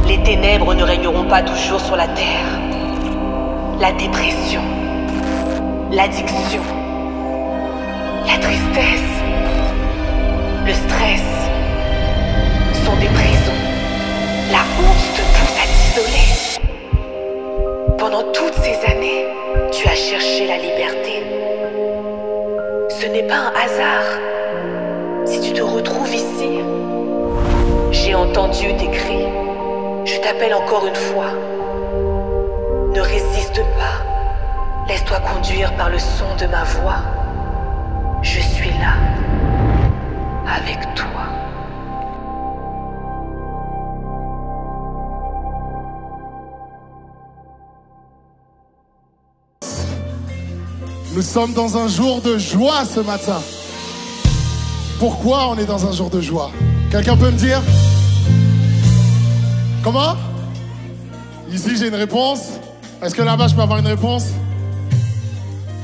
Les ténèbres ne régneront pas toujours sur la terre. La dépression, l'addiction, la tristesse, le stress sont des prisons. La honte te pousse à t'isoler. Pendant toutes ces années, tu as cherché la liberté. Ce n'est pas un hasard si tu te retrouves ici. J'ai entendu tes cris. Je t'appelle encore une fois. Ne résiste pas. Laisse-toi conduire par le son de ma voix. Je suis là, avec toi. Nous sommes dans un jour de joie ce matin. Pourquoi on est dans un jour de joie? Quelqu'un peut me dire? Comment? Ici j'ai une réponse. Est-ce que là-bas je peux avoir une réponse?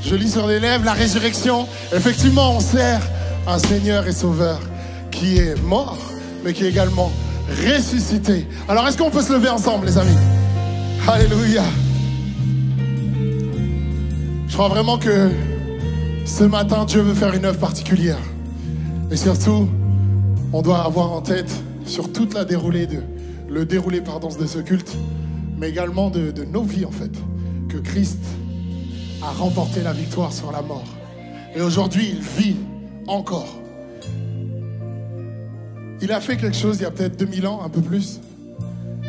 Je lis sur les lèvres la résurrection. Effectivement, on sert un Seigneur et Sauveur qui est mort, mais qui est également ressuscité. Alors est-ce qu'on peut se lever ensemble, les amis? Alléluia. Je crois vraiment que ce matin, Dieu veut faire une œuvre particulière. Et surtout, on doit avoir en tête sur toute le déroulé de ce culte, mais également de nos vies en fait, que Christ a remporté la victoire sur la mort. Et aujourd'hui, il vit encore. Il a fait quelque chose il y a peut-être 2000 ans, un peu plus,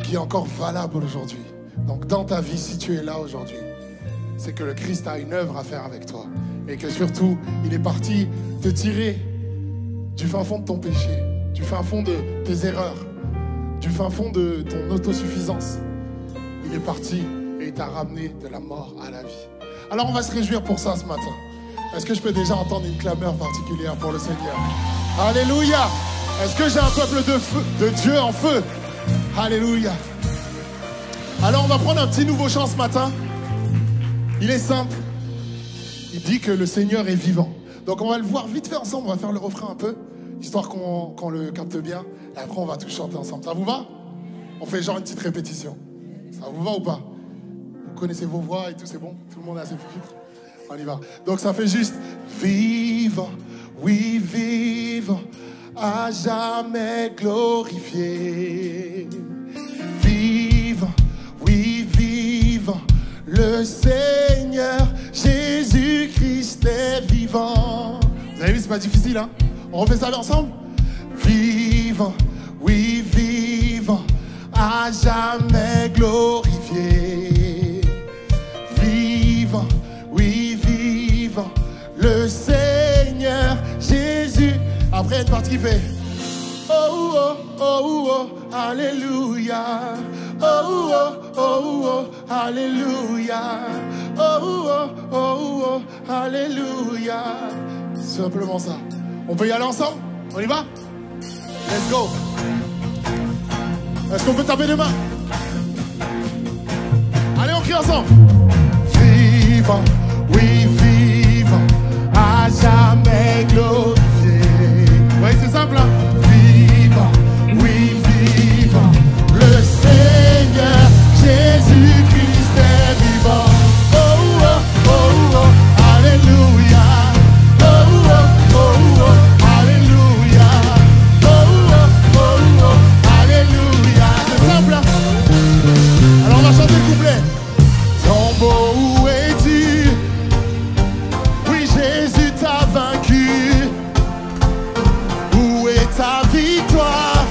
qui est encore valable aujourd'hui. Donc dans ta vie, si tu es là aujourd'hui, c'est que le Christ a une œuvre à faire avec toi. Et que surtout, il est parti te tirer du fin fond de ton péché, du fin fond de tes erreurs, du fin fond de ton autosuffisance. Il est parti et il t'a ramené de la mort à la vie. Alors on va se réjouir pour ça ce matin. Est-ce que je peux déjà entendre une clameur particulière pour le Seigneur? Alléluia! Est-ce que j'ai un peuple de Dieu en feu? Alléluia! Alors on va prendre un petit nouveau chant ce matin. Il est simple. Il dit que le Seigneur est vivant. Donc on va le voir vite fait ensemble. On va faire le refrain un peu, histoire qu'on le capte bien. Et après on va tous chanter ensemble. Ça vous va? On fait genre une petite répétition. Ça vous va ou pas? Vous connaissez vos voix et tout, c'est bon? Tout le monde a ses filtres? On y va. Donc ça fait juste vivant, oui vivant, à jamais glorifié. Vivant, oui vivant, le Seigneur Jésus-Christ est vivant. Vous avez vu, c'est pas difficile, hein? On refait ça ensemble? Vivant, oui, vivant, à jamais glorifié. Vivant, oui, vivant, le Seigneur Jésus. Après, une partie qui fait oh, oh, oh, oh, alléluia. Oh, oh, oh, oh, alléluia. Oh, oh, oh, oh, alléluia. Simplement ça. On peut y aller ensemble? On y va? Let's go. Est-ce qu'on peut taper des mains? Allez, on crie ensemble. Vivant, oui, vivant, à jamais glorifié. Oui, c'est simple, hein? Vivant, oui, vivant, le Seigneur Jésus-Christ est vivant. Oh, oh, oh, oh, alléluia. Oh, oh, oh, oh, alléluia. Oh, oh, oh, oh, alléluia. C'est simple, hein? Alors on va chanter le couplet. Tombeau, où es-tu? Oui, Jésus t'a vaincu. Où est ta victoire?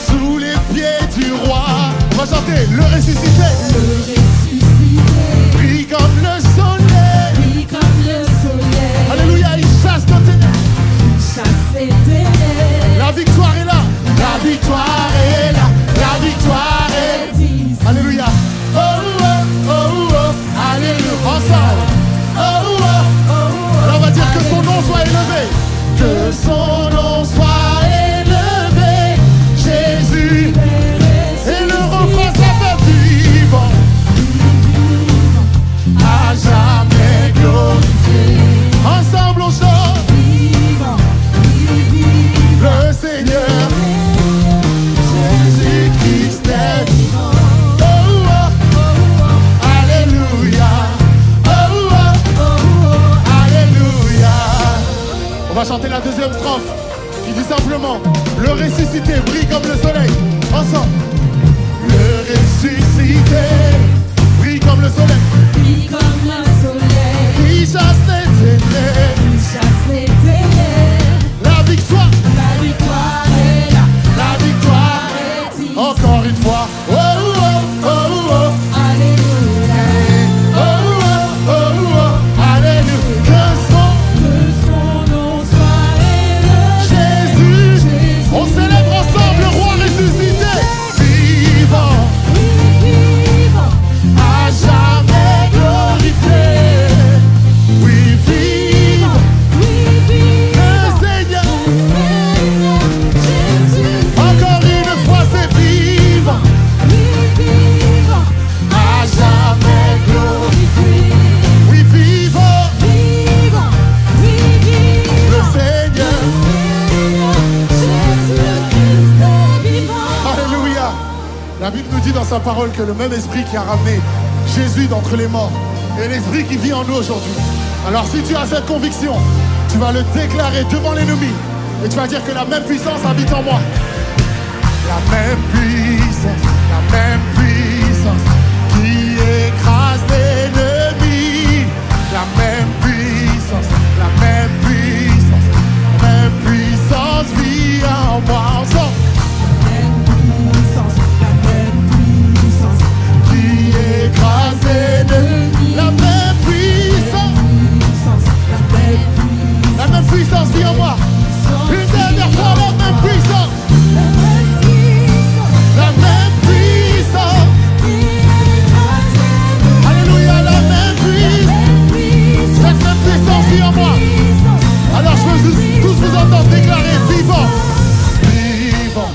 Sous les pieds du roi. On va chanter le ressuscité. Le ressuscité Brille comme le soleil. brille comme le soleil. Alléluia, il chasse nos ténèbres. Chasse les ténèbres. La victoire est là. La victoire est là. La victoire est. Ici. Alléluia. Oh, oh, oh, oh. Alléluia. Ensemble. Oh, oh, oh, oh. Alors on va dire que son nom soit élevé. Que son nom soit élevé. Jésus. Et le refrain s'appelle vivant, à jamais glorifié. Ensemble on chante. Vivant, vivant, Le Seigneur Oh, oh, oh, oh. Alléluia. Oh, oh, oh, oh. Alléluia. Que Que son nom soit élevé. Jésus. On célèbre ensemble le roi ressuscité. Vivant, Oui, vivant. à jamais glorifié. Oui, vivant. Oui, vivant. Le Seigneur. Seigneur Jésus. Encore une fois, c'est vivant. Oui, vivant. À jamais glorifié. Glorifié. Oui, vivant. Vivant. Oui, vivant. Le Seigneur. Jésus-Christ est vivant. Alléluia. La Bible nous dit dans sa parole que le même esprit qui a ramené Jésus d'entre les morts est l'esprit qui vit en nous aujourd'hui. Alors si tu as cette conviction, tu vas le déclarer devant l'ennemi et tu vas dire que la même puissance habite en moi. La même puissance qui écrase l'ennemi. La même puissance vit en moi. Ensemble. Qui écrase l'ennemi. La même puissance vit en moi. Une dernière fois, la même puissance. La même puissance. Alléluia, la même puissance. Cette même puissance vit en moi. Alors je veux tous vous entendre déclarer vivant. Vivant.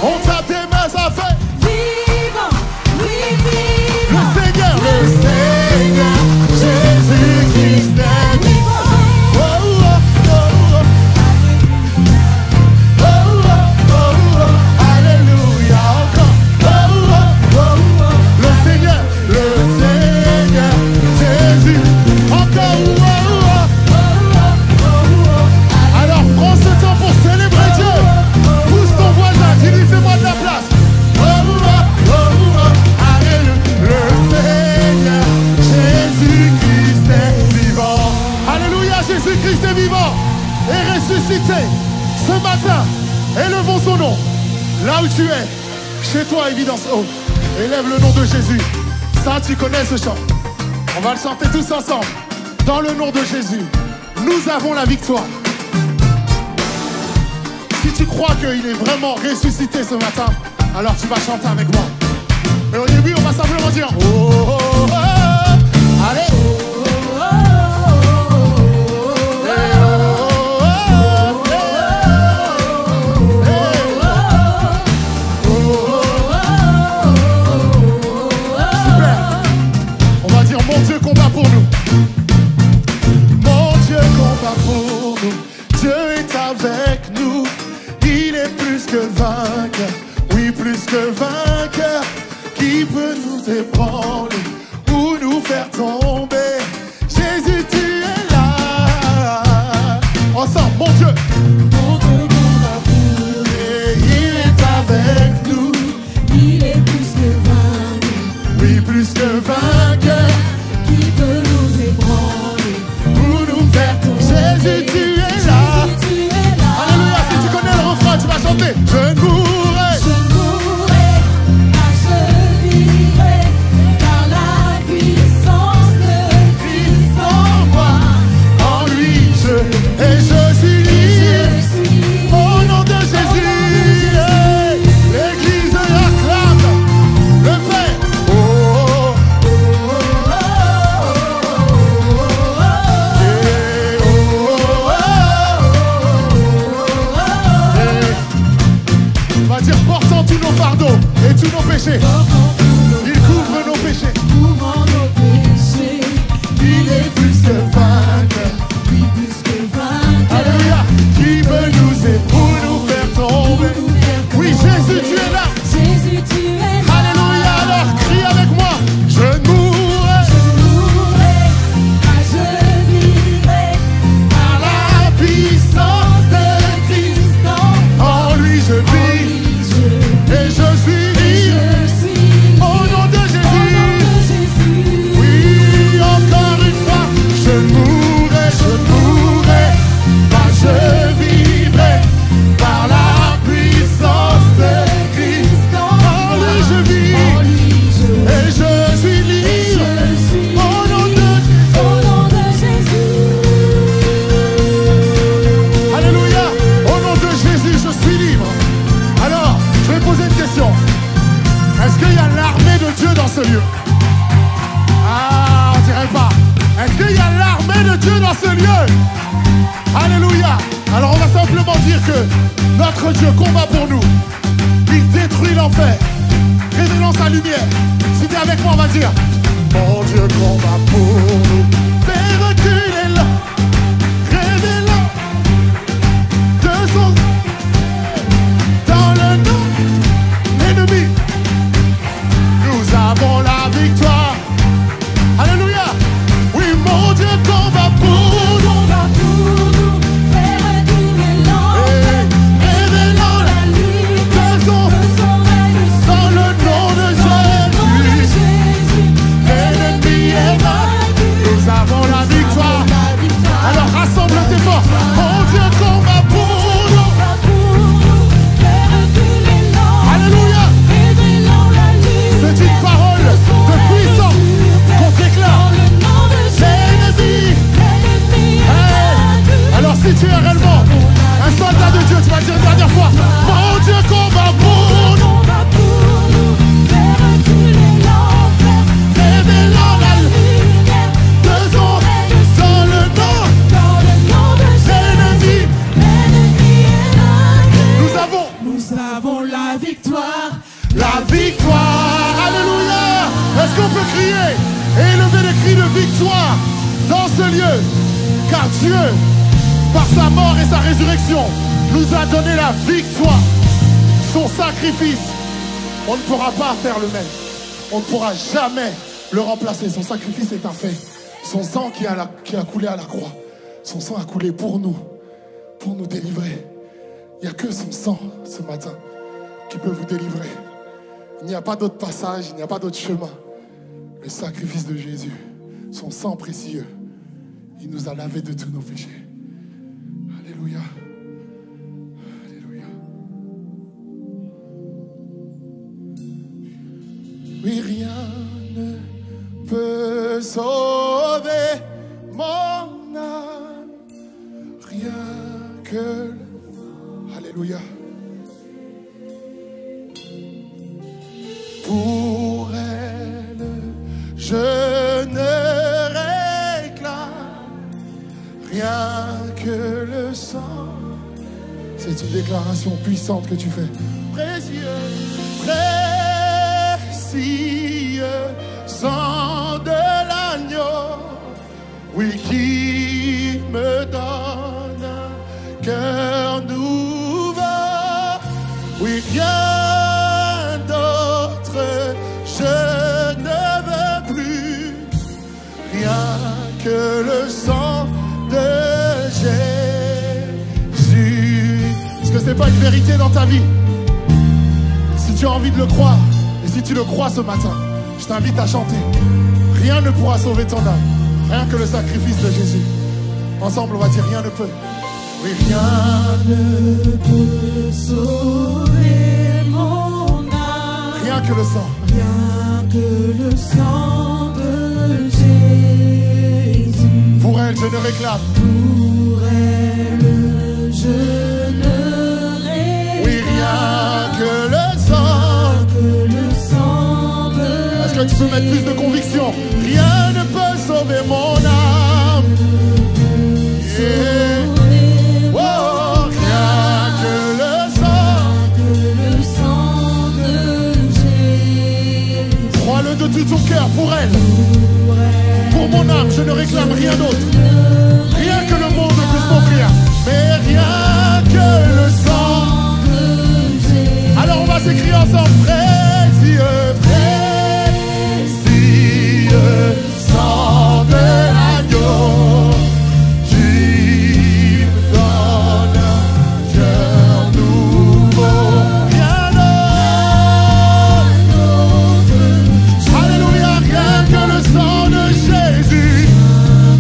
On tape des mains, ça fait. Le Seigneur, Jésus-Christ est vivant. Oh, oh, oh, oh. Oh, oh, oh, oh. Alléluia, encore. Oh, oh, oh, oh. Le Seigneur, Jésus. Encore. Oh, oh, oh. Alors prends ce temps pour célébrer Dieu. Pousse ton voisin, dis-lui fais-moi de la place. Oh, oh, oh, oh. Alléluia. Le Seigneur, Jésus-Christ est vivant. Alléluia, Jésus-Christ est vivant et ressuscité ce matin. Élevons son nom. Là où tu es, chez toi, Évidence O. Élève le nom de Jésus. Ça, tu connais ce chant. On va le chanter tous ensemble. Dans le nom de Jésus, nous avons la victoire. Si tu crois qu'il est vraiment ressuscité ce matin, alors tu vas chanter avec moi. Mais au début, on va simplement dire oh, oh, oh, oh. Allez. Super. On va dire mon Dieu combat pour nous. Mon Dieu combat pour nous. Dieu est avec nous. Il est plus que vainqueur. Oui, plus que vainqueur. Qui peut nous ébranler ou nous faire tomber? Jésus, tu es là. Ensemble, mon Dieu. Et il est avec nous. Il est plus que vainqueur. Oui, plus que vainqueur. Qui peut nous ébranler? Pour nous faire tomber. Jésus, tu es là. Jésus, tu es là. Alléluia, si tu connais le refrain, tu vas chanter. Je mourrai. Je mourrai, car je vivrai par la puissance de Christ en moi. En lui, et je suis lié. Je suis Au nom de Jésus, l'Église acclame le Père. Oh, oh, oh, et oh, on va dire portant tous nos fardeaux et tous nos péchés. Il couvre nos péchés. couvrant nos péchés. Il est plus que vainqueur. Oui, plus que vainqueur. Alléluia. Qui veut nous aider pour nous faire tomber? Oui, Jésus, tu es là. Jésus, tu es là. Alléluia. Alors crie avec moi. Je mourrai. Je mourrai, car je vivrai Par la puissance de Christ, Christ en moi. en lui je vis et je suis libre. Je suis dire que notre Dieu combat pour nous. Il détruit l'enfer, révélant sa lumière. Si t'es avec moi, on va dire: mon Dieu combat pour nous. Fais reculer l'homme, révélant de son dans le nom ennemi. Nous avons la victoire. Alléluia. Oui, mon Dieu combat pour nous. Révélant la lutte de son dans le nom de Jésus. L'ennemi est vaincu. Nous avons la victoire. Alors rassemble tes forces. Mon Dieu combat pour nous. Alléluia. C'est une parole de puissance qu'on déclare. Alors si tu es réellement un soldat de Dieu, tu vas dire une dernière fois: mon Dieu combat pour nous. Révélant la lumière de son dans le nom de l'ennemi. Nous avons la victoire. La victoire. Alléluia. Est-ce qu'on peut crier et élever les cris de victoire dans ce lieu? Car Dieu, par sa mort et sa résurrection, nous a donné la victoire. Son sacrifice, on ne pourra pas faire le même. On ne pourra jamais le remplacer. Son sacrifice est un fait. Son sang qui a coulé à la croix. Son sang a coulé pour nous délivrer. Il n'y a que son sang ce matin qui peut vous délivrer. Il n'y a pas d'autre passage, il n'y a pas d'autre chemin. Le sacrifice de Jésus, son sang précieux, il nous a lavé de tous nos péchés. Alléluia. Alléluia. Oui, rien ne peut sauver mon âme. Rien que... Alléluia. Pour elle, je ne réclame rien que le sang. C'est une déclaration puissante que tu fais. Précieux, précieux sang de l'agneau, oui, qui me donne un cœur nouveau. Oui, rien d'autre, je ne veux plus, rien que le sang de Jésus. Est-ce que c'est pas une vérité dans ta vie? Si tu as envie de le croire, et si tu le crois ce matin, je t'invite à chanter. Rien ne pourra sauver ton âme, rien que le sacrifice de Jésus. Ensemble, on va dire: rien ne peut. Oui, rien ne peut sauver mon âme. Rien que le sang. Rien que le sang de Jésus. Pour elle, je ne réclame. Pour elle, je ne réclame. Oui, rien que le sang. Que le sang de. Est-ce que tu peux mettre plus de conviction? Rien ne peut sauver mon âme. Yeah. Oh, rien que le sang de Jésus. Crois-le de tout ton cœur. Pour elle, pour mon âme, je ne réclame rien d'autre. Rien que le monde puisse m'offrir, mais rien que le sang de Jésus. Alors on va s'écrire ensemble: précieux, précieux sang de l'agneau.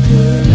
Que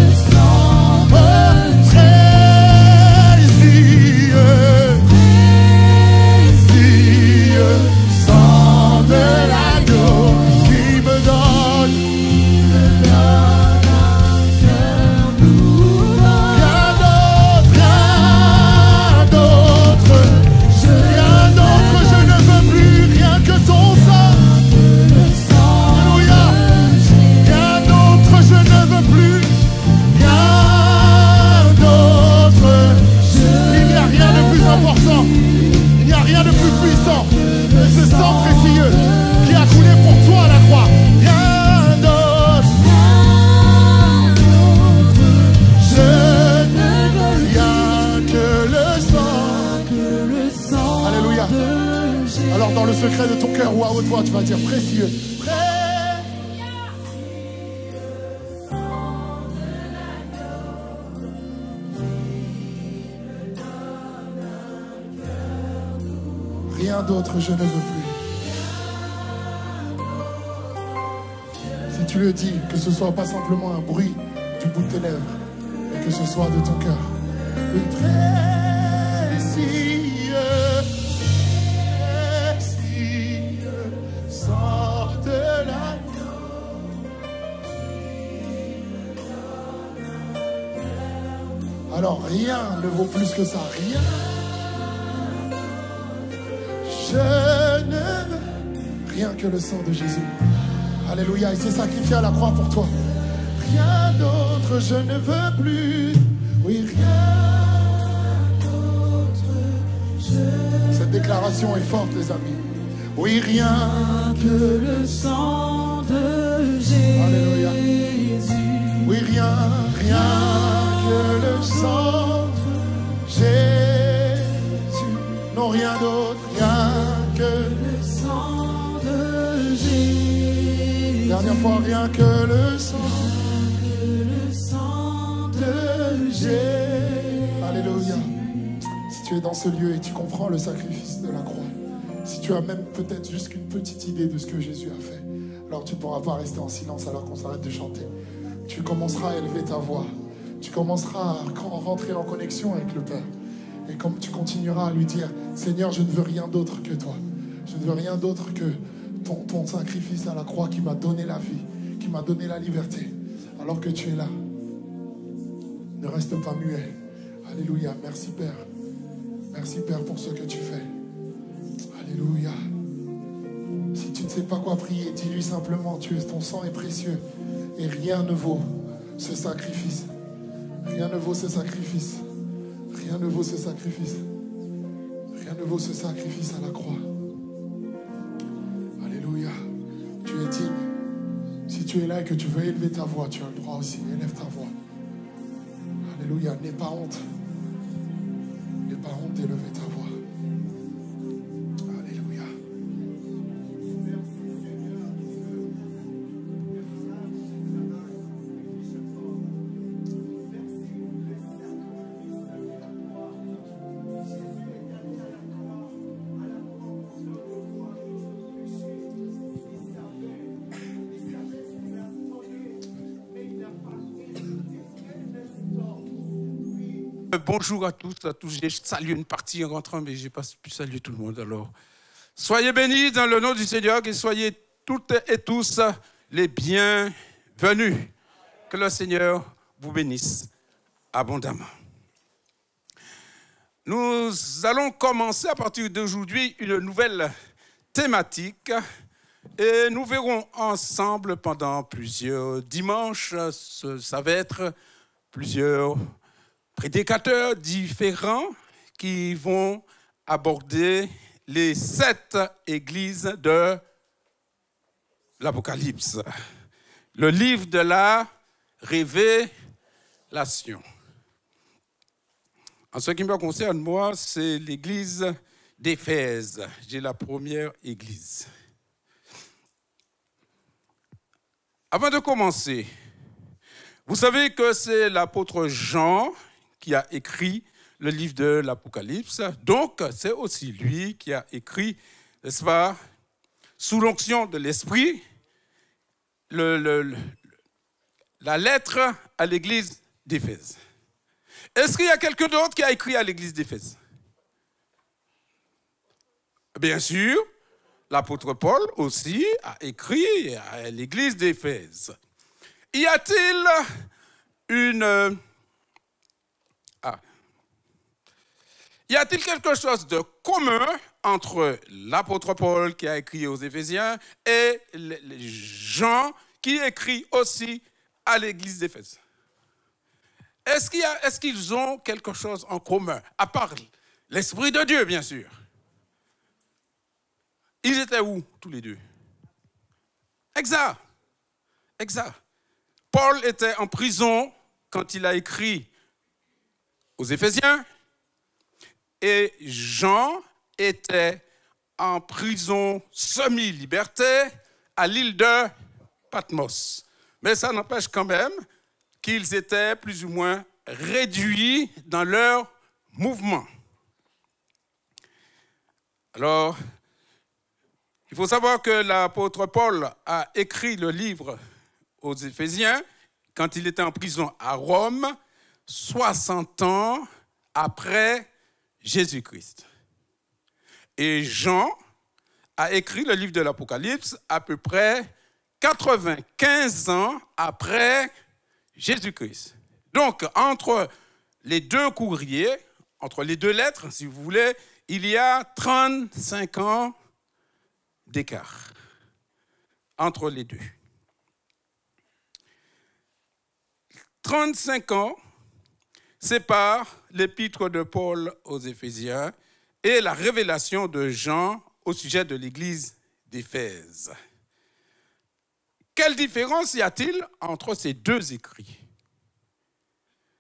Alors dans le secret de ton cœur ou à haute voix, tu vas dire précieux. Rien d'autre je ne veux plus. Si tu le dis, que ce soit pas simplement un bruit du bout de tes lèvres, mais que ce soit de ton cœur. Oui, précieux, sort de l'agneau. Alors rien ne vaut plus que ça, rien. Je ne veux rien que le sang de Jésus. Alléluia, il s'est sacrifié à la croix pour toi. Rien d'autre, je ne veux plus. Oui, rien d'autre. Cette déclaration est forte, les amis. Oui, rien que le sang de Jésus. Alléluia. Oui, rien que le sang de Jésus. Non, rien d'autre, rien que le sang de Jésus. Dernière fois, rien que le sang de Jésus. Alléluia. Si tu es dans ce lieu et tu comprends le sacrifice de la croix, si tu as même peut-être juste une petite idée de ce que Jésus a fait, alors tu ne pourras pas rester en silence alors qu'on s'arrête de chanter. Tu commenceras à élever ta voix. Tu commenceras à rentrer en connexion avec le Père. Et comme tu continueras à lui dire, Seigneur, je ne veux rien d'autre que toi. Je ne veux rien d'autre que ton sacrifice à la croix qui m'a donné la vie, qui m'a donné la liberté. Alors que tu es là, ne reste pas muet. Alléluia. Merci Père. Merci Père pour ce que tu fais. Alléluia. Si tu ne sais pas quoi prier, dis-lui simplement, ton sang est précieux et rien ne vaut ce sacrifice. Rien ne vaut ce sacrifice. Rien ne vaut ce sacrifice. Rien ne vaut ce sacrifice à la croix. Alléluia. Tu es digne. Si tu es là et que tu veux élever ta voix, tu as le droit aussi. Élève ta voix. Alléluia. N'aie pas honte. N'aie pas honte d'élever ta voix. Alléluia. Bonjour à tous, J'ai salué une partie en rentrant, mais je n'ai pas pu saluer tout le monde. Alors, soyez bénis dans le nom du Seigneur et soyez toutes et tous les bienvenus. Que le Seigneur vous bénisse abondamment. Nous allons commencer à partir d'aujourd'hui une nouvelle thématique et nous verrons ensemble pendant plusieurs dimanches, ça va être plusieurs prédicateurs différents qui vont aborder les 7 églises de l'Apocalypse, le livre de la Révélation. En ce qui me concerne, moi, c'est l'église d'Éphèse. J'ai la première église. Avant de commencer, vous savez que c'est l'apôtre Jean qui a écrit le livre de l'Apocalypse. Donc, c'est aussi lui qui a écrit, n'est-ce pas, sous l'onction de l'Esprit, la lettre à l'église d'Éphèse. Est-ce qu'il y a quelqu'un d'autre qui a écrit à l'église d'Éphèse? Bien sûr, l'apôtre Paul aussi a écrit à l'église d'Éphèse. Y a-t-il Y a-t-il quelque chose de commun entre l'apôtre Paul qui a écrit aux Éphésiens et Jean qui écrit aussi à l'église d'Éphèse? Est-ce qu'ils ont quelque chose en commun, à part l'Esprit de Dieu, bien sûr? Ils étaient où, tous les deux? Exact. Paul était en prison quand il a écrit aux Éphésiens et Jean était en prison semi-liberté à l'île de Patmos. Mais ça n'empêche quand même qu'ils étaient plus ou moins réduits dans leur mouvement. Alors, il faut savoir que l'apôtre Paul a écrit le livre aux Éphésiens quand il était en prison à Rome, 60 ans après Jésus-Christ. Et Jean a écrit le livre de l'Apocalypse à peu près 95 ans après Jésus-Christ. Donc, entre les deux courriers, entre les deux lettres, si vous voulez, il y a 35 ans d'écart entre les deux. 35 ans séparent l'épître de Paul aux Éphésiens et la révélation de Jean au sujet de l'église d'Éphèse. Quelle différence y a-t-il entre ces deux écrits?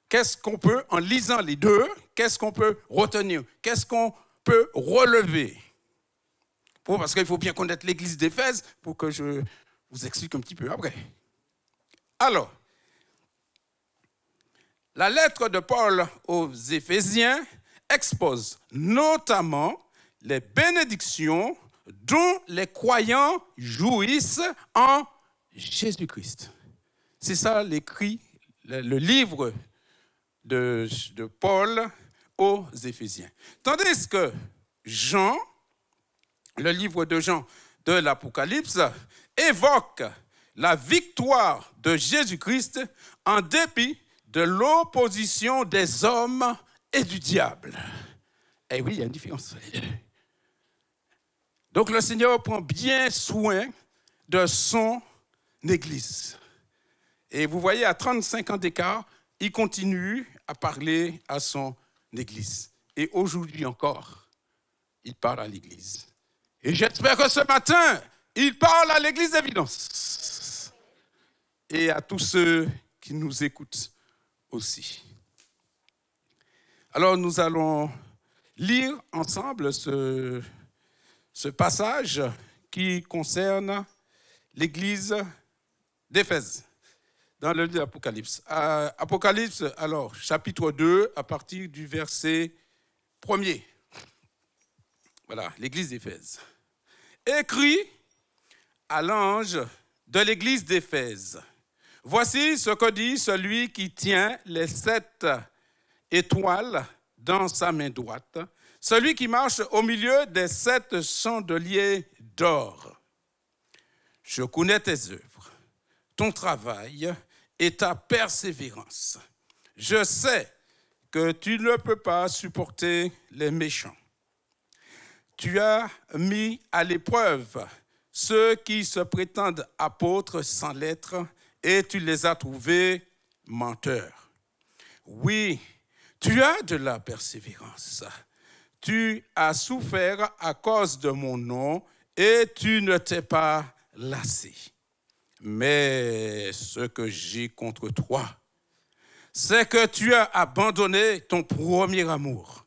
Qu'est-ce qu'on peut, en lisant les deux, qu'est-ce qu'on peut retenir? Qu'est-ce qu'on peut relever? Parce qu'il faut bien connaître l'église d'Éphèse pour que je vous explique un petit peu après. Alors, la lettre de Paul aux Éphésiens expose notamment les bénédictions dont les croyants jouissent en Jésus-Christ. C'est ça l'écrit, le livre de Paul aux Éphésiens. Tandis que Jean, le livre de Jean de l'Apocalypse, évoque la victoire de Jésus-Christ en dépit de l'opposition des hommes et du diable. Eh oui, il y a une différence. Donc le Seigneur prend bien soin de son Église. Et vous voyez, à 35 ans d'écart, il continue à parler à son Église. Et aujourd'hui encore, il parle à l'Église. Et j'espère que ce matin, il parle à l'Église d'Évidence. Et à tous ceux qui nous écoutent aussi. Alors nous allons lire ensemble ce passage qui concerne l'Église d'Éphèse, dans le livre de l'Apocalypse. Apocalypse, alors, chapitre 2, à partir du verset 1er. Voilà, l'Église d'Éphèse. Écrit à l'ange de l'Église d'Éphèse. Voici ce que dit celui qui tient les 7 étoiles dans sa main droite, celui qui marche au milieu des 7 chandeliers d'or. Je connais tes œuvres, ton travail et ta persévérance. Je sais que tu ne peux pas supporter les méchants. Tu as mis à l'épreuve ceux qui se prétendent apôtres sans l'être et tu les as trouvés menteurs. Oui, tu as de la persévérance. Tu as souffert à cause de mon nom et tu ne t'es pas lassé. Mais ce que j'ai contre toi, c'est que tu as abandonné ton premier amour.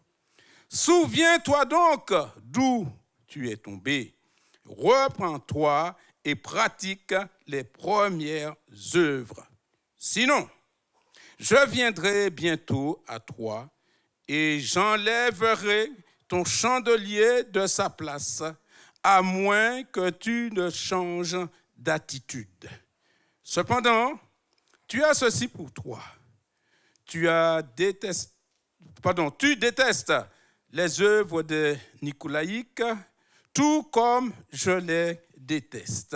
Souviens-toi donc d'où tu es tombé. Reprends-toi et pratique les premières œuvres. Sinon, je viendrai bientôt à toi et j'enlèverai ton chandelier de sa place, à moins que tu ne changes d'attitude. Cependant, tu as ceci pour toi. Tu détestes les œuvres de Nicolaïque, tout comme je les déteste,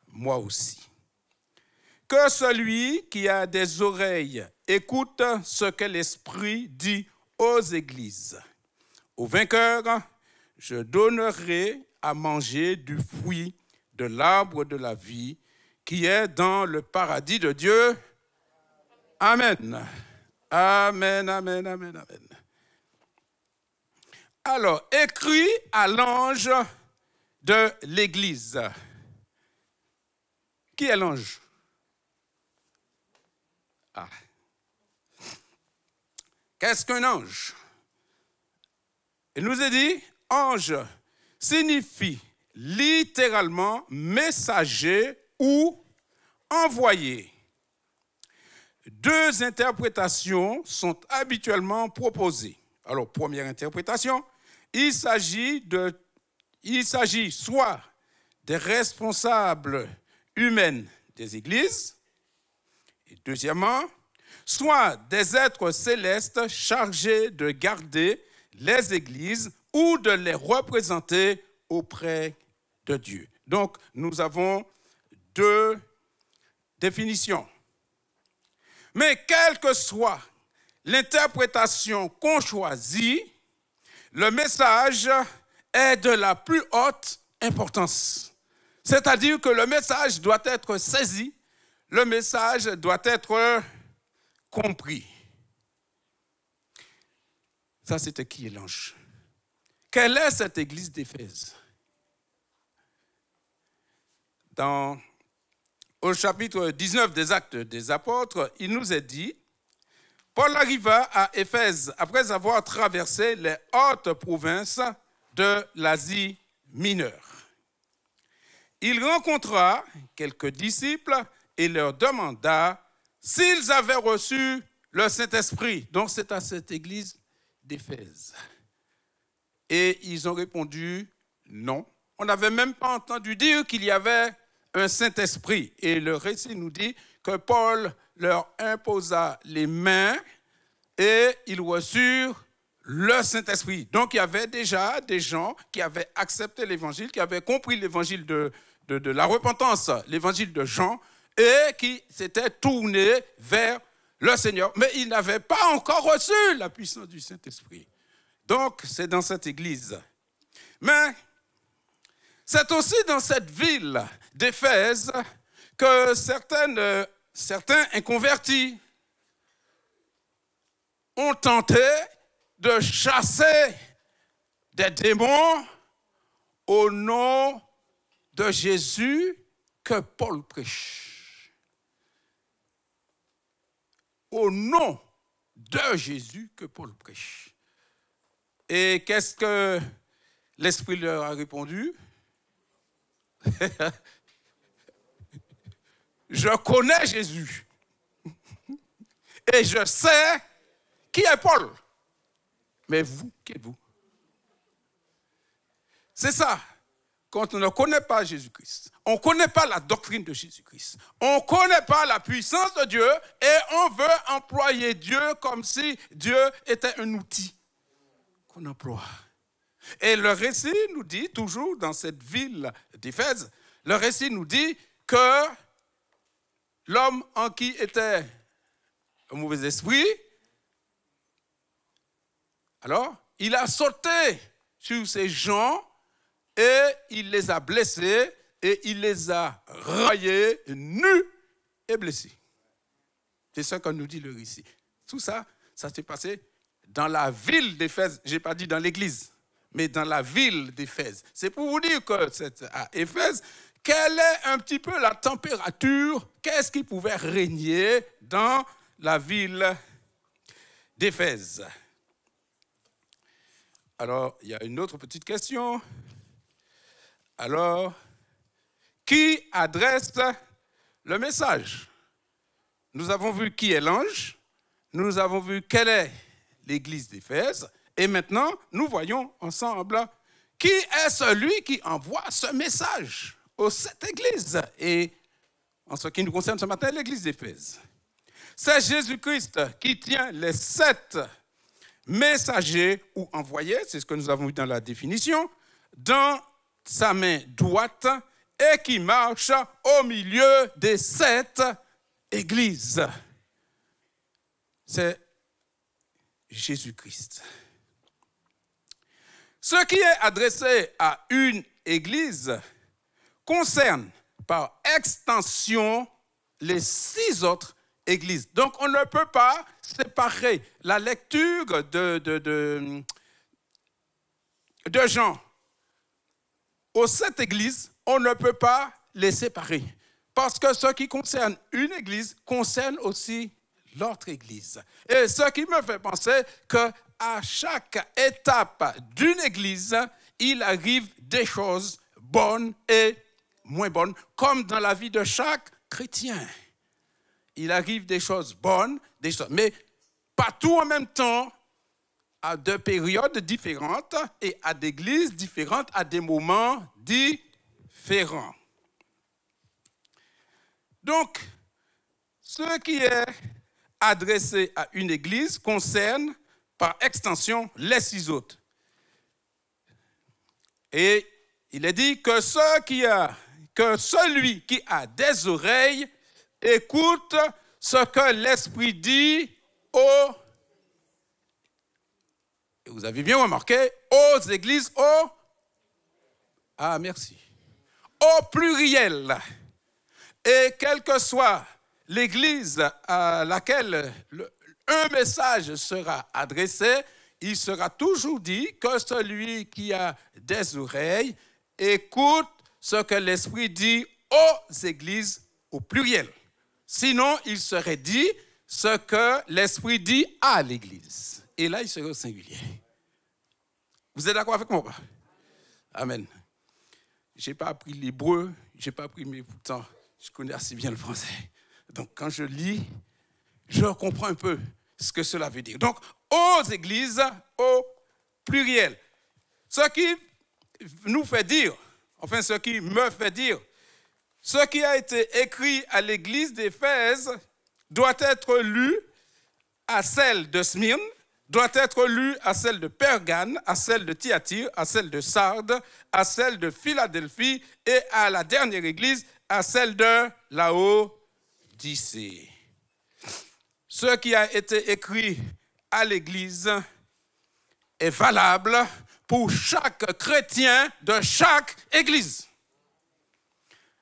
moi aussi. Que celui qui a des oreilles écoute ce que l'Esprit dit aux églises. Au vainqueur, je donnerai à manger du fruit de l'arbre de la vie qui est dans le paradis de Dieu. Amen. Amen, amen, amen, amen. Alors, écrit à l'ange de l'Église. Qui est l'ange? Ah. Qu'est-ce qu'un ange? Il nous est dit, ange, signifie littéralement messager ou envoyé. Deux interprétations sont habituellement proposées. Alors, première interprétation, il s'agit soit des responsables humains des églises, et deuxièmement, soit des êtres célestes chargés de garder les églises ou de les représenter auprès de Dieu. Donc, nous avons deux définitions. Mais quelle que soit l'interprétation qu'on choisit, le message est de la plus haute importance. C'est-à-dire que le message doit être saisi, le message doit être compris. Ça, c'était qui est l'ange? Quelle est cette église d'Éphèse? Au chapitre 19 des Actes des Apôtres, il nous est dit, Paul arriva à Éphèse après avoir traversé les hautes provinces de l'Asie mineure. Il rencontra quelques disciples et leur demanda s'ils avaient reçu le Saint-Esprit. Donc c'est à cette église d'Éphèse. Et ils ont répondu non. On n'avait même pas entendu dire qu'il y avait un Saint-Esprit. Et le récit nous dit que Paul leur imposa les mains et ils reçurent le Saint-Esprit. Donc il y avait déjà des gens qui avaient accepté l'évangile, qui avaient compris l'évangile de la repentance, l'évangile de Jean, et qui s'étaient tournés vers le Seigneur. Mais ils n'avaient pas encore reçu la puissance du Saint-Esprit. Donc c'est dans cette église. Mais c'est aussi dans cette ville d'Éphèse que certains inconvertis ont tenté de chasser des démons au nom de Jésus que Paul prêche. Au nom de Jésus que Paul prêche. Et qu'est-ce que l'Esprit leur a répondu? Je connais Jésus et je sais qui est Paul. Mais vous, qui êtes-vous? C'est ça. Quand on ne connaît pas Jésus-Christ, on ne connaît pas la doctrine de Jésus-Christ, on ne connaît pas la puissance de Dieu et on veut employer Dieu comme si Dieu était un outil qu'on emploie. Et le récit nous dit, toujours dans cette ville d'Éphèse, le récit nous dit que l'homme en qui était un mauvais esprit, alors il a sauté sur ces gens et il les a blessés et il les a raillés, nus et blessés. C'est ce que nous dit le récit. Tout ça, ça s'est passé dans la ville d'Éphèse. Je n'ai pas dit dans l'église, mais dans la ville d'Éphèse. C'est pour vous dire que c'est à Éphèse, quelle est un petit peu la température, qu'est-ce qui pouvait régner dans la ville d'Éphèse. Alors, il y a une autre petite question. Alors, qui adresse le message? Nous avons vu qui est l'ange, nous avons vu quelle est l'église d'Éphèse, et maintenant, nous voyons ensemble qui est celui qui envoie ce message à cette église. Et en ce qui nous concerne ce matin, l'église d'Éphèse. C'est Jésus-Christ qui tient les 7 messagers ou envoyés, c'est ce que nous avons vu dans la définition, dans sa main droite et qui marche au milieu des 7 églises. C'est Jésus-Christ. Ce qui est adressé à une église concerne par extension les 6 autres églises. Donc on ne peut pas séparer la lecture de Jean aux 7 églises, on ne peut pas les séparer. Parce que ce qui concerne une église concerne aussi l'autre église. Et ce qui me fait penser qu'à chaque étape d'une église, il arrive des choses bonnes et moins bonnes, comme dans la vie de chaque chrétien. Il arrive des choses bonnes, des choses, mais pas tout en même temps, à deux périodes différentes et à des églises différentes, à des moments différents. Donc, ce qui est adressé à une église concerne par extension les 6 autres. Et il est dit que celui qui a des oreilles écoute ce que l'Esprit dit aux... Vous avez bien remarqué, aux églises, Ah, merci. Au pluriel. Et quelle que soit l'église à laquelle un message sera adressé, il sera toujours dit que celui qui a des oreilles écoute ce que l'Esprit dit aux églises au pluriel. Sinon, il serait dit ce que l'Esprit dit à l'église. Et là, il serait au singulier. Vous êtes d'accord avec moi? Amen. Je n'ai pas appris l'hébreu, je n'ai pas appris, mais pourtant, je connais assez bien le français. Donc, quand je lis, je comprends un peu ce que cela veut dire. Donc, aux églises, au pluriel. Ce qui nous fait dire, enfin, ce qui me fait dire, ce qui a été écrit à l'église d'Éphèse doit être lu à celle de Smyrne, doit être lu à celle de Pergame, à celle de Thyatire, à celle de Sardes, à celle de Philadelphie et à la dernière église, à celle de Laodicée. Ce qui a été écrit à l'église est valable pour chaque chrétien de chaque église.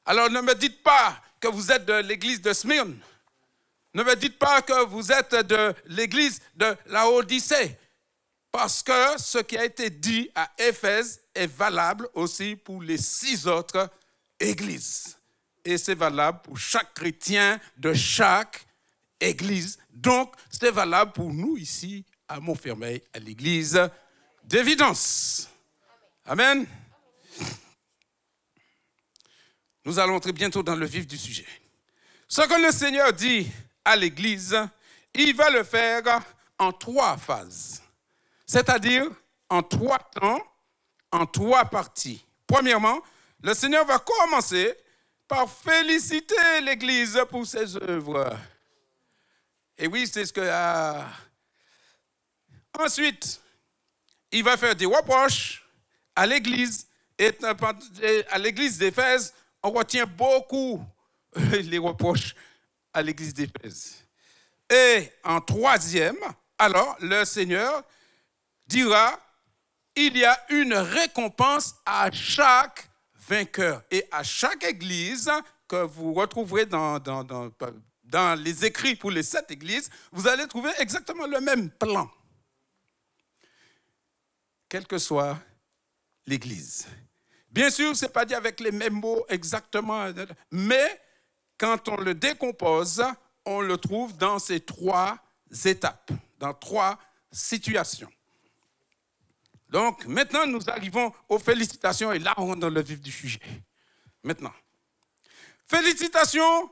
Alors ne me dites pas que vous êtes de l'église de Smyrne. Ne me dites pas que vous êtes de l'église de Laodicée, parce que ce qui a été dit à Éphèse est valable aussi pour les 6 autres églises. Et c'est valable pour chaque chrétien de chaque église. Donc, c'est valable pour nous ici à Montfermeil, à l'église d'Évidence. Amen. Nous allons entrer bientôt dans le vif du sujet. Ce que le Seigneur dit à l'Église, il va le faire en 3 phases, c'est-à-dire en 3 temps, en 3 parties. Premièrement, le Seigneur va commencer par féliciter l'Église pour ses œuvres. Et oui, c'est ce que... Ensuite, il va faire des reproches à l'Église. Et à l'Église d'Éphèse, on retient beaucoup les reproches à l'église d'Éphèse. Et en 3e, alors le Seigneur dira, il y a une récompense à chaque vainqueur. Et à chaque église que vous retrouverez dans les écrits pour les 7 églises, vous allez trouver exactement le même plan. Quelle que soit l'église. Bien sûr, ce n'est pas dit avec les mêmes mots exactement, mais quand on le décompose, on le trouve dans ces 3 étapes, dans 3 situations. Donc, maintenant, nous arrivons aux félicitations, et là, on rentre dans le vif du sujet. Maintenant, félicitations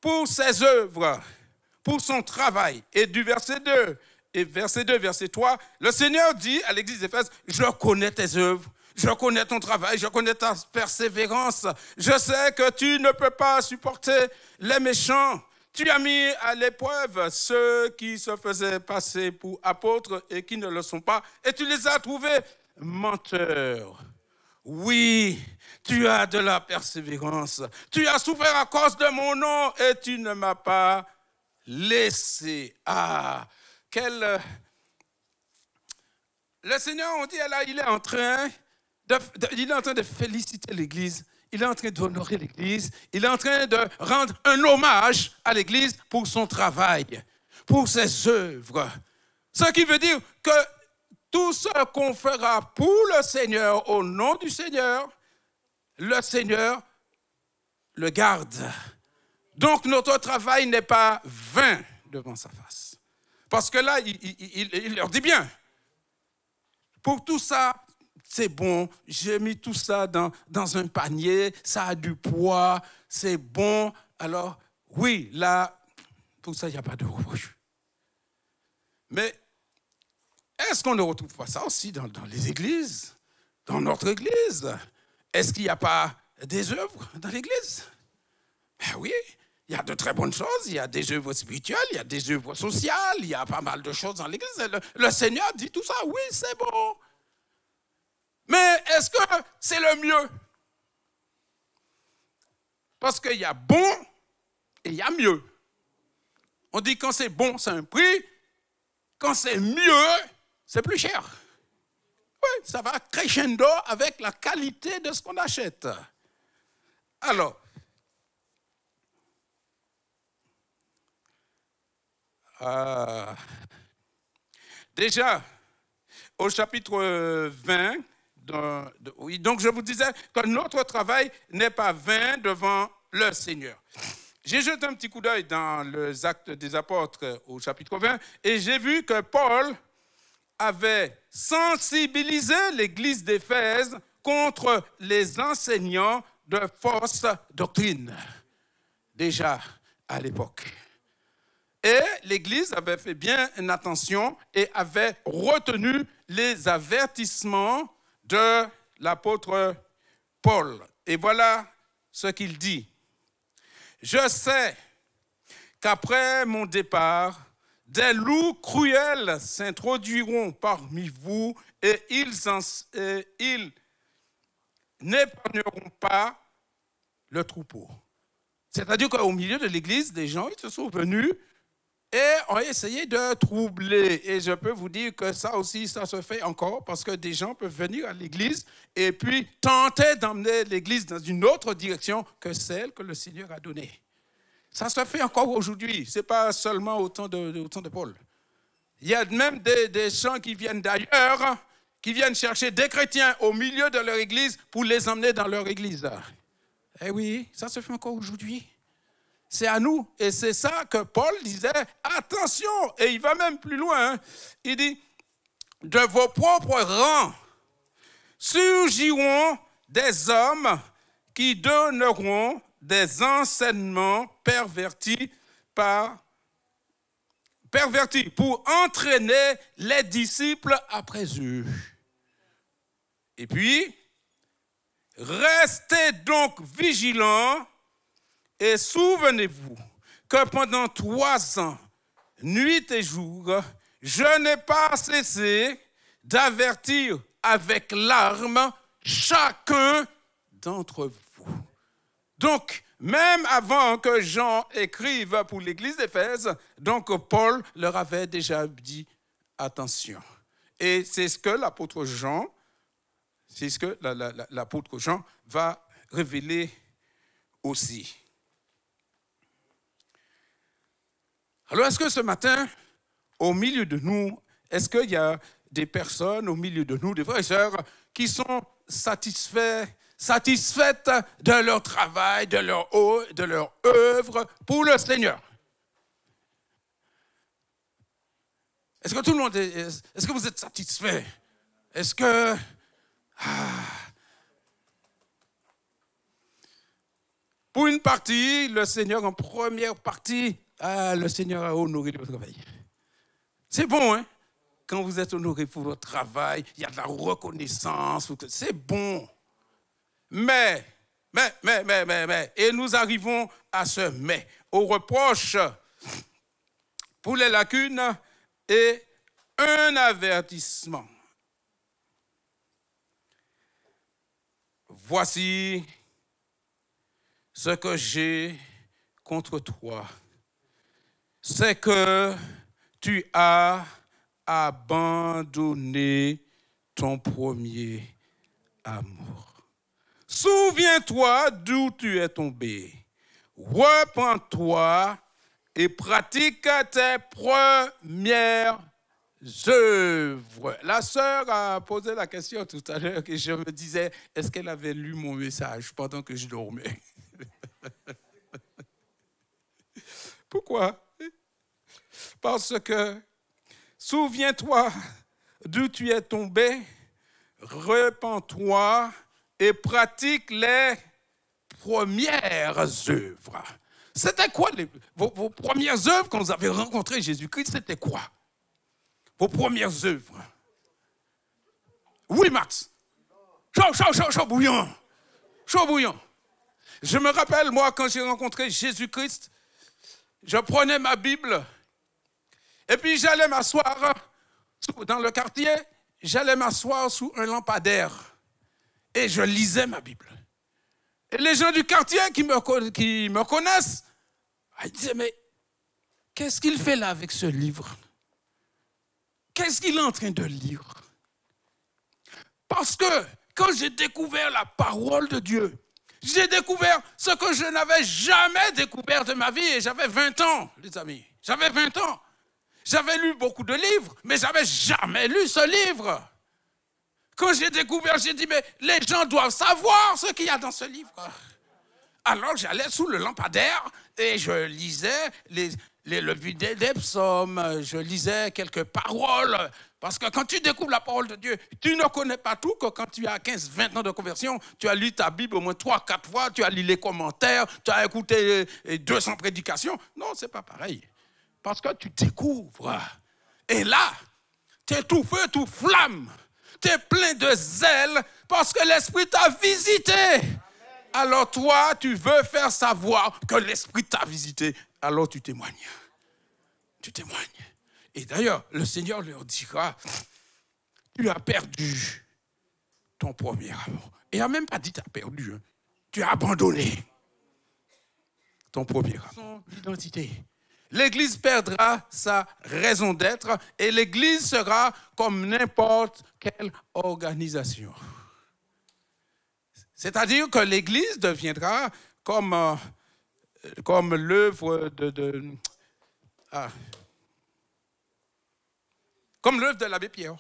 pour ses œuvres, pour son travail. Et du verset 2, et verset 2, verset 3, le Seigneur dit à l'église d'Éphèse, je connais tes œuvres. Je connais ton travail, je connais ta persévérance. Je sais que tu ne peux pas supporter les méchants. Tu as mis à l'épreuve ceux qui se faisaient passer pour apôtres et qui ne le sont pas. Et tu les as trouvés menteurs. Oui, tu as de la persévérance. Tu as souffert à cause de mon nom et tu ne m'as pas laissé. Ah, quel... Le Seigneur, on dit, là, il est en train de féliciter l'Église, il est en train d'honorer l'Église, il est en train de rendre un hommage à l'Église pour son travail, pour ses œuvres. Ce qui veut dire que tout ce qu'on fera pour le Seigneur, au nom du Seigneur, le Seigneur le garde. Donc notre travail n'est pas vain devant sa face. Parce que là, il leur dit bien, pour tout ça, c'est bon, j'ai mis tout ça dans un panier, ça a du poids, c'est bon. Alors, oui, là, pour ça, il n'y a pas de reproche. Mais est-ce qu'on ne retrouve pas ça aussi dans les églises, dans notre église? Est-ce qu'il n'y a pas des œuvres dans l'église? Ben oui, il y a de très bonnes choses, il y a des œuvres spirituelles, il y a des œuvres sociales, il y a pas mal de choses dans l'église. Le Seigneur dit tout ça, oui, c'est bon. Mais est-ce que c'est le mieux? Parce qu'il y a bon et il y a mieux. On dit quand c'est bon, c'est un prix. Quand c'est mieux, c'est plus cher. Oui, ça va crescendo avec la qualité de ce qu'on achète. Alors, déjà, au chapitre 20, oui, donc je vous disais que notre travail n'est pas vain devant le Seigneur. J'ai jeté un petit coup d'œil dans les Actes des Apôtres au chapitre 20 et j'ai vu que Paul avait sensibilisé l'église d'Éphèse contre les enseignants de fausses doctrines, déjà à l'époque. Et l'église avait fait bien attention et avait retenu les avertissements de l'apôtre Paul. Et voilà ce qu'il dit. Je sais qu'après mon départ, des loups cruels s'introduiront parmi vous et ils n'épargneront pas le troupeau. C'est-à-dire qu'au milieu de l'église, des gens ils se sont venus et ont essayé de troubler. Et je peux vous dire que ça aussi, ça se fait encore parce que des gens peuvent venir à l'église et puis tenter d'emmener l'église dans une autre direction que celle que le Seigneur a donnée. Ça se fait encore aujourd'hui. Ce n'est pas seulement au temps de Paul. Il y a même des gens qui viennent d'ailleurs, qui viennent chercher des chrétiens au milieu de leur église pour les emmener dans leur église. Eh oui, ça se fait encore aujourd'hui. C'est à nous. Et c'est ça que Paul disait, attention, et il va même plus loin. Hein. Il dit, de vos propres rangs surgiront des hommes qui donneront des enseignements pervertis pour entraîner les disciples après eux. Et puis, restez donc vigilants et souvenez-vous que pendant 3 ans, nuit et jour, je n'ai pas cessé d'avertir avec larmes chacun d'entre vous. Donc, même avant que Jean écrive pour l'église d'Éphèse, donc Paul leur avait déjà dit attention. Et c'est ce que l'apôtre Jean, va révéler aussi. Alors, est-ce que ce matin, au milieu de nous, est-ce qu'il y a des personnes au milieu de nous, des frères et sœurs, qui sont satisfaites de leur travail, de leur œuvre pour le Seigneur? Est-ce que tout le monde est-ce que vous êtes satisfait? Est-ce que... Pour une partie, le Seigneur, en première partie, le Seigneur a honoré votre travail. C'est bon, hein? Quand vous êtes honoré pour votre travail, il y a de la reconnaissance, c'est bon. Mais, et nous arrivons à ce mais, au reproche pour les lacunes et un avertissement. Voici ce que j'ai contre toi, c'est que tu as abandonné ton premier amour. Souviens-toi d'où tu es tombé. Repens-toi et pratique tes premières œuvres. La sœur a posé la question tout à l'heure et je me disais, est-ce qu'elle avait lu mon message pendant que je dormais? Pourquoi? Parce que souviens-toi d'où tu es tombé, repens-toi et pratique les premières œuvres. C'était quoi vos premières œuvres quand vous avez rencontré Jésus-Christ? C'était quoi? Vos premières œuvres? Oui, Max. Chaud bouillant. Chaud bouillant. Je me rappelle, moi, quand j'ai rencontré Jésus-Christ, je prenais ma Bible et puis j'allais m'asseoir dans le quartier, j'allais m'asseoir sous un lampadaire et je lisais ma Bible. Et les gens du quartier qui me connaissent, ils disaient, mais qu'est-ce qu'il fait là avec ce livre? Qu'est-ce qu'il est en train de lire? Parce que quand j'ai découvert la parole de Dieu, j'ai découvert ce que je n'avais jamais découvert de ma vie. Et j'avais 20 ans, les amis. J'avais 20 ans. J'avais lu beaucoup de livres, mais je n'avais jamais lu ce livre. Quand j'ai découvert, j'ai dit, mais les gens doivent savoir ce qu'il y a dans ce livre. Alors j'allais sous le lampadaire et je lisais le vidé des psaumes, je lisais quelques paroles. Parce que quand tu découvres la parole de Dieu, tu ne connais pas tout, que quand tu as 15-20 ans de conversion, tu as lu ta Bible au moins 3-4 fois, tu as lu les commentaires, tu as écouté 200 prédications. Non, ce n'est pas pareil. Parce que tu découvres. Et là, tu es tout feu, tout flamme. Tu es plein de zèle parce que l'Esprit t'a visité. Alors toi, tu veux faire savoir que l'Esprit t'a visité. Alors tu témoignes. Tu témoignes. Et d'ailleurs, le Seigneur leur dira, tu as perdu ton premier amour. Et il n'a même pas dit tu as perdu. Hein. Tu as abandonné ton premier amour. Son identité. L'Église perdra sa raison d'être et l'Église sera comme n'importe quelle organisation. C'est-à-dire que l'Église deviendra comme l'œuvre comme l'œuvre de l'abbé Pierre,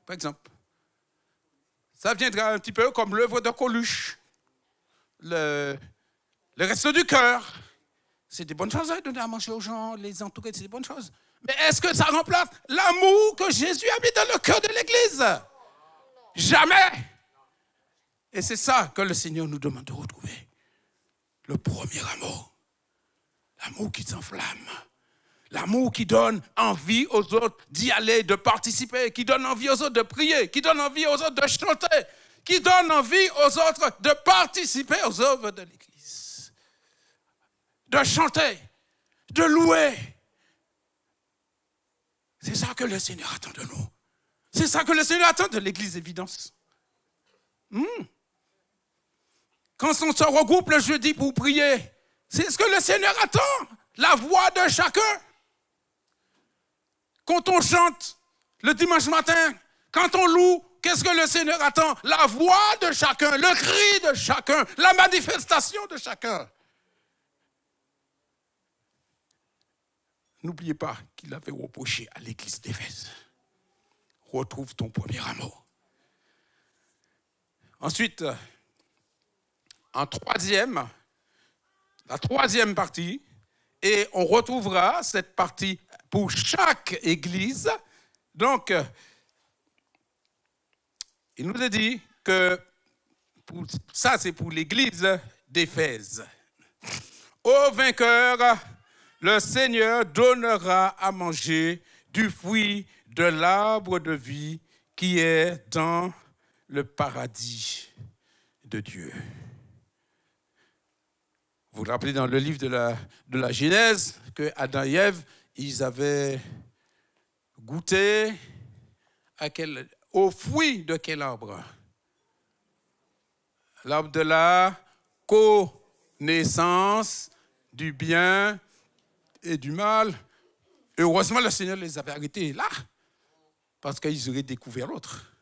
par exemple. Ça viendra un petit peu comme l'œuvre de Coluche. Le resto du cœur. C'est des bonnes choses, hein, donner à manger aux gens, les entourer, c'est des bonnes choses. Mais est-ce que ça remplace l'amour que Jésus a mis dans le cœur de l'Église? Jamais. Et c'est ça que le Seigneur nous demande de retrouver. Le premier amour. L'amour qui s'enflamme. L'amour qui donne envie aux autres d'y aller, de participer, qui donne envie aux autres de prier, qui donne envie aux autres de chanter, qui donne envie aux autres de participer aux œuvres de l'Église. De chanter, de louer. C'est ça que le Seigneur attend de nous. C'est ça que le Seigneur attend de l'Église Évidence. Quand on se regroupe le jeudi pour prier, c'est ce que le Seigneur attend. La voix de chacun. Quand on chante le dimanche matin, quand on loue, qu'est-ce que le Seigneur attend? La voix de chacun, le cri de chacun, la manifestation de chacun. N'oubliez pas qu'il avait reproché à l'église d'Éphèse. Retrouve ton premier amour. Ensuite, la troisième partie, et on retrouvera cette partie pour chaque église. Donc, il nous a dit que ça, c'est pour l'église d'Éphèse. Au vainqueur, le Seigneur donnera à manger du fruit de l'arbre de vie qui est dans le paradis de Dieu. Vous vous rappelez dans le livre de la Genèse que Adam et Ève, ils avaient goûté au fruit de quel arbre? L'arbre de la connaissance du bien et du mal. Heureusement, le Seigneur les avait arrêtés là, parce qu'ils auraient découvert l'autre.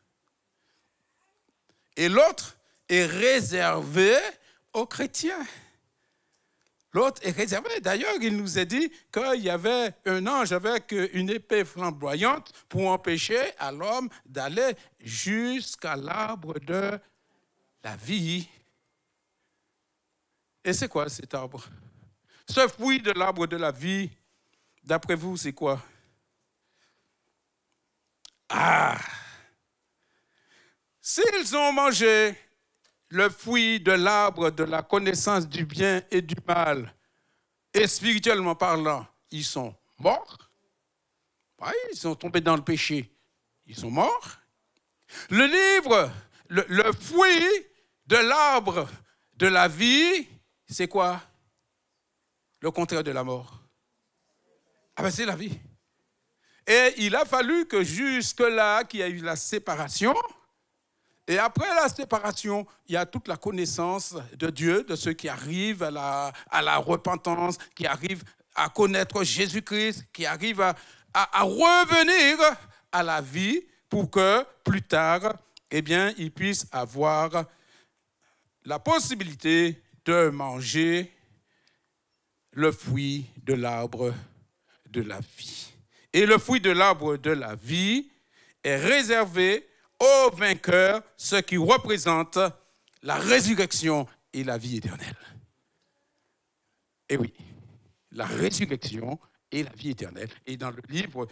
Et l'autre est réservé aux chrétiens. L'autre est réservé. D'ailleurs, il nous a dit qu'il y avait un ange avec une épée flamboyante pour empêcher à l'homme d'aller jusqu'à l'arbre de la vie. Et c'est quoi cet arbre? Ce fruit de l'arbre de la vie, d'après vous, c'est quoi? s'ils ont mangé le fruit de l'arbre de la connaissance du bien et du mal, et spirituellement parlant, ils sont morts. Oui, ils sont tombés dans le péché. Ils sont morts. Le livre, le fruit de l'arbre de la vie, c'est quoi? Le contraire de la mort. Ah ben c'est la vie. Et il a fallu que jusque-là, qu'il y ait eu la séparation, et après la séparation, il y a toute la connaissance de Dieu, de ceux qui arrivent à la repentance, qui arrivent à connaître Jésus-Christ, qui arrivent à revenir à la vie pour que plus tard, eh bien, ils puissent avoir la possibilité de manger le fruit de l'arbre de la vie. Et le fruit de l'arbre de la vie est réservé aux vainqueurs, ce qui représente la résurrection et la vie éternelle. Et oui, la résurrection et la vie éternelle. Et dans le livre,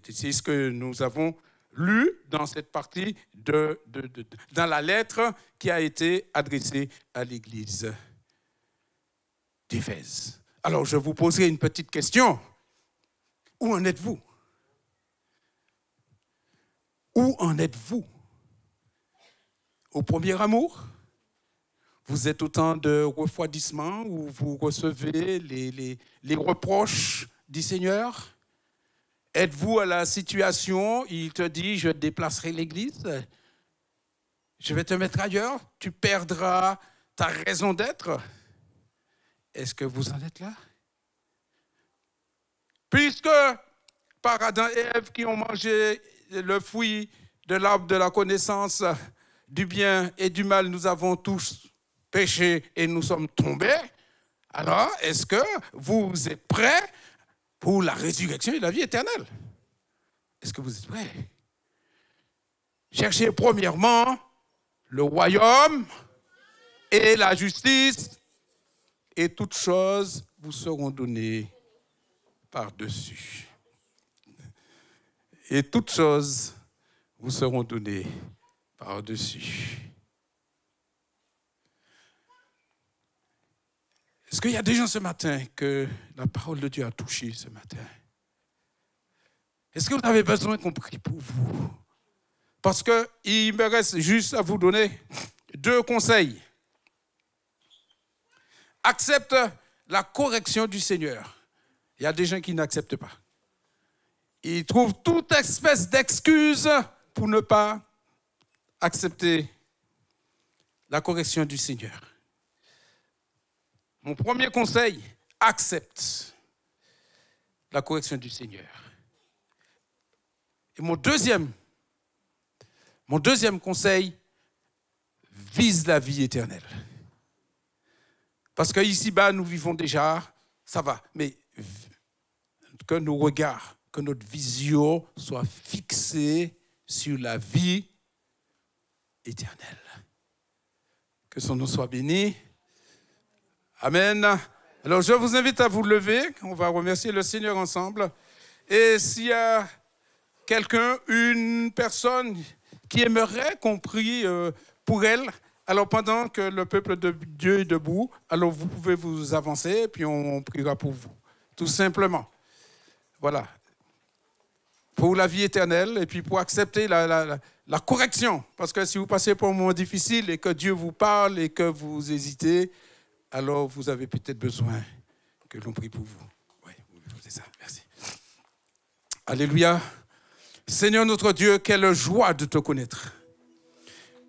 c'est ce que nous avons lu dans cette partie, dans la lettre qui a été adressée à l'église d'Éphèse. Alors, je vous poserai une petite question. Où en êtes-vous? Où en êtes-vous? Au premier amour? Vous êtes au temps de refroidissement où vous recevez les reproches du Seigneur? Êtes-vous à la situation, il te dit, je déplacerai l'église, je vais te mettre ailleurs, tu perdras ta raison d'être? Est-ce que vous en êtes là? Puisque par Adam et Ève qui ont mangé le fruit de l'arbre de la connaissance du bien et du mal, nous avons tous péché et nous sommes tombés. Alors, est-ce que vous êtes prêts pour la résurrection et la vie éternelle? Est-ce que vous êtes prêts? Cherchez premièrement le royaume et la justice, et toutes choses vous seront données par-dessus. Et toutes choses vous seront données par-dessus. Est-ce qu'il y a des gens ce matin que la parole de Dieu a touché ce matin? Est-ce que vous avez besoin qu'on prie pour vous? Parce qu'il me reste juste à vous donner 2 conseils. Accepte la correction du Seigneur. Il y a des gens qui n'acceptent pas. Ils trouvent toute espèce d'excuse pour ne pas accepter la correction du Seigneur. Mon premier conseil, accepte la correction du Seigneur. Et mon deuxième conseil, vise la vie éternelle. Parce qu'ici-bas, nous vivons déjà, ça va, mais que nos regards, que notre vision soit fixée sur la vie éternelle. Que son nom soit béni. Amen. Alors, je vous invite à vous lever. On va remercier le Seigneur ensemble. Et s'il y a quelqu'un, une personne qui aimerait qu'on prie pour elle, alors pendant que le peuple de Dieu est debout, alors vous pouvez vous avancer et puis on priera pour vous. Tout simplement. Voilà. Pour la vie éternelle et puis pour accepter la correction. Parce que si vous passez par un moment difficile et que Dieu vous parle et que vous hésitez, alors vous avez peut-être besoin que l'on prie pour vous. Oui, c'est ça. Merci. Alléluia. Seigneur notre Dieu, quelle joie de te connaître.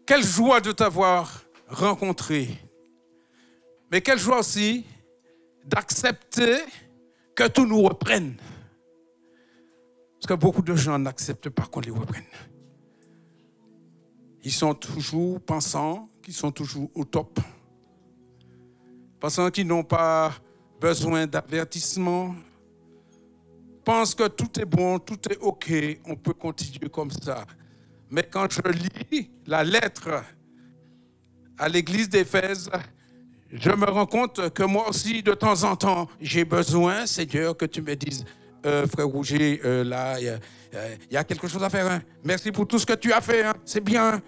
Quelle joie de t'avoir rencontré. Mais quelle joie aussi d'accepter que tout nous reprenne. Parce que beaucoup de gens n'acceptent pas qu'on les reprenne. Ils sont toujours pensant qu'ils sont toujours au top. Pensant qu'ils n'ont pas besoin d'avertissement. Pensent que tout est bon, tout est OK, on peut continuer comme ça. Mais quand je lis la lettre à l'église d'Éphèse, je me rends compte que moi aussi, de temps en temps, j'ai besoin, Seigneur, que tu me dises, frère Rouget, là, il y a quelque chose à faire. Hein. Merci pour tout ce que tu as fait, hein. C'est bien.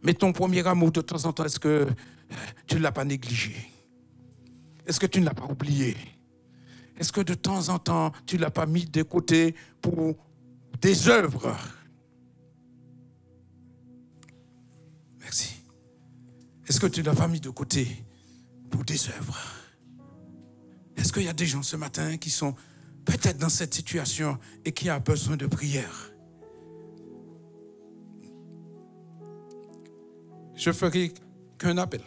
Mais ton premier amour, de temps en temps, est-ce que tu ne l'as pas négligé? Est-ce que tu ne l'as pas oublié? Est-ce que de temps en temps, tu ne l'as pas mis de côté pour des œuvres? Merci. Est-ce que tu ne l'as pas mis de côté pour des œuvres? Est-ce qu'il y a des gens ce matin qui sont peut-être dans cette situation et qui ont besoin de prière? Je ferai qu'un appel.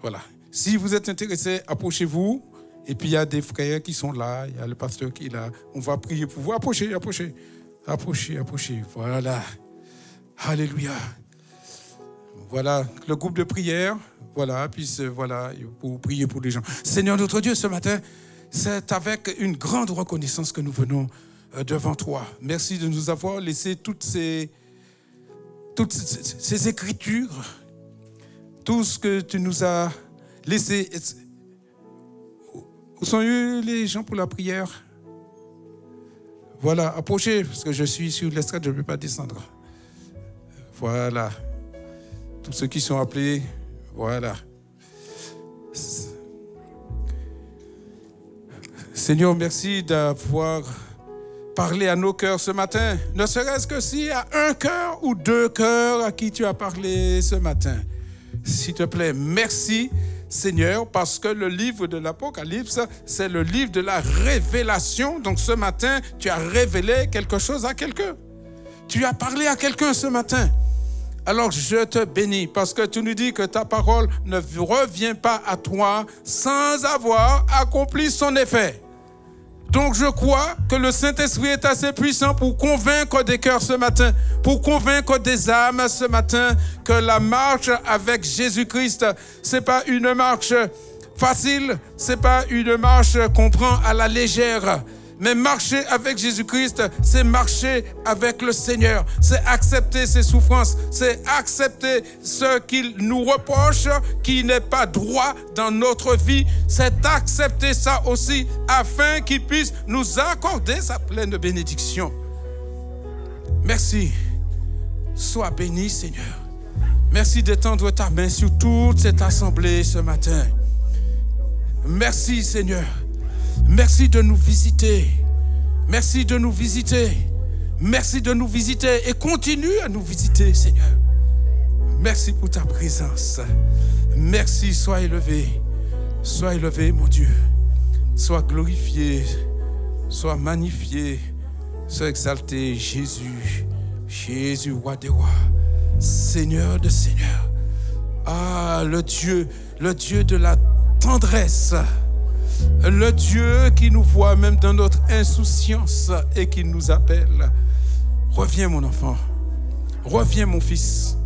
Voilà. Si vous êtes intéressé, approchez-vous. Et puis il y a des frères qui sont là, il y a le pasteur qui est là. On va prier pour vous. Approchez, approchez. Approchez, approchez. Voilà. Alléluia. Voilà, le groupe de prière. Voilà, puis voilà, pour prier pour les gens. Seigneur notre Dieu, ce matin, c'est avec une grande reconnaissance que nous venons devant toi. Merci de nous avoir laissé toutes ces écritures, tout ce que tu nous as laissé. Où sont les gens pour la prière? Voilà, approchez, parce que je suis sur l'estrade, je ne peux pas descendre. Voilà. Tous ceux qui sont appelés, voilà. Seigneur, merci d'avoir parlé à nos cœurs ce matin. Ne serait-ce que s'il y a un cœur ou deux cœurs à qui tu as parlé ce matin. S'il te plaît, merci Seigneur, parce que le livre de l'Apocalypse, c'est le livre de la révélation. Donc ce matin, tu as révélé quelque chose à quelqu'un. Tu as parlé à quelqu'un ce matin. Alors je te bénis parce que tu nous dis que ta parole ne revient pas à toi sans avoir accompli son effet. Donc je crois que le Saint-Esprit est assez puissant pour convaincre des cœurs ce matin, pour convaincre des âmes ce matin que la marche avec Jésus-Christ, c'est pas une marche facile, c'est pas une marche qu'on prend à la légère. Mais marcher avec Jésus-Christ, c'est marcher avec le Seigneur. C'est accepter ses souffrances. C'est accepter ce qu'il nous reproche, qui n'est pas droit dans notre vie. C'est accepter ça aussi afin qu'il puisse nous accorder sa pleine bénédiction. Merci. Sois béni, Seigneur. Merci d'étendre ta main sur toute cette assemblée ce matin. Merci, Seigneur. Merci de nous visiter. Merci de nous visiter. Merci de nous visiter et continue à nous visiter, Seigneur. Merci pour ta présence. Merci, sois élevé. Sois élevé, mon Dieu. Sois glorifié. Sois magnifié. Sois exalté, Jésus. Jésus, roi des rois. Seigneur de seigneurs. Ah, le Dieu de la tendresse. Le Dieu qui nous voit même dans notre insouciance et qui nous appelle. Reviens mon enfant, reviens mon fils,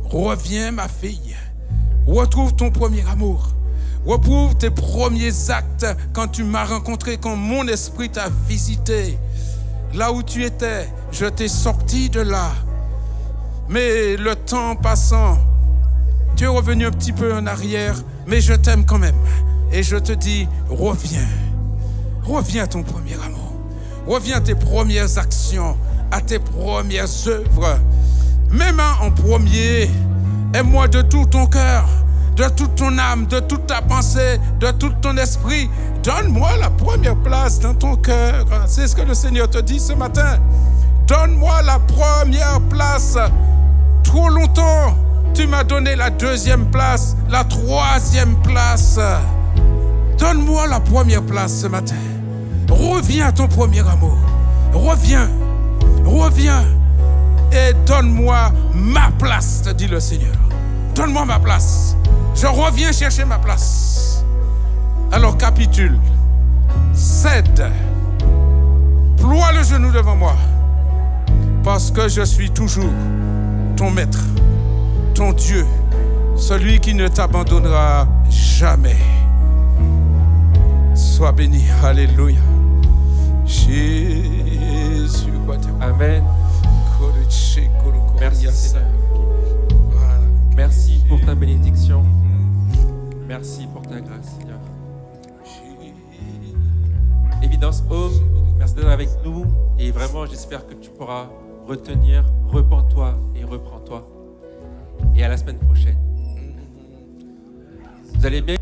reviens ma fille, retrouve ton premier amour, retrouve tes premiers actes quand tu m'as rencontré, quand mon esprit t'a visité. Là où tu étais, je t'ai sorti de là. Mais le temps passant, tu es revenu un petit peu en arrière, mais je t'aime quand même. Et je te dis, reviens. Reviens à ton premier amour. Reviens à tes premières actions, à tes premières œuvres. Même en premier, aime-moi de tout ton cœur, de toute ton âme, de toute ta pensée, de tout ton esprit. Donne-moi la première place dans ton cœur. C'est ce que le Seigneur te dit ce matin. Donne-moi la première place. Trop longtemps, tu m'as donné la deuxième place, la troisième place. Donne-moi la première place ce matin. Reviens à ton premier amour. Reviens. Reviens. Et donne-moi ma place, te dit le Seigneur. Donne-moi ma place. Je reviens chercher ma place. Alors capitule. Cède. Ploie le genou devant moi. Parce que je suis toujours ton maître, ton Dieu, celui qui ne t'abandonnera jamais. Sois béni. Alléluia. Jésus. Amen. Merci Seigneur. Merci pour ta bénédiction. Merci pour ta grâce, Seigneur. Évidence Home, merci d'être avec nous. Et vraiment, j'espère que tu pourras retenir, repens-toi et reprends-toi. et à la semaine prochaine. Vous allez bien?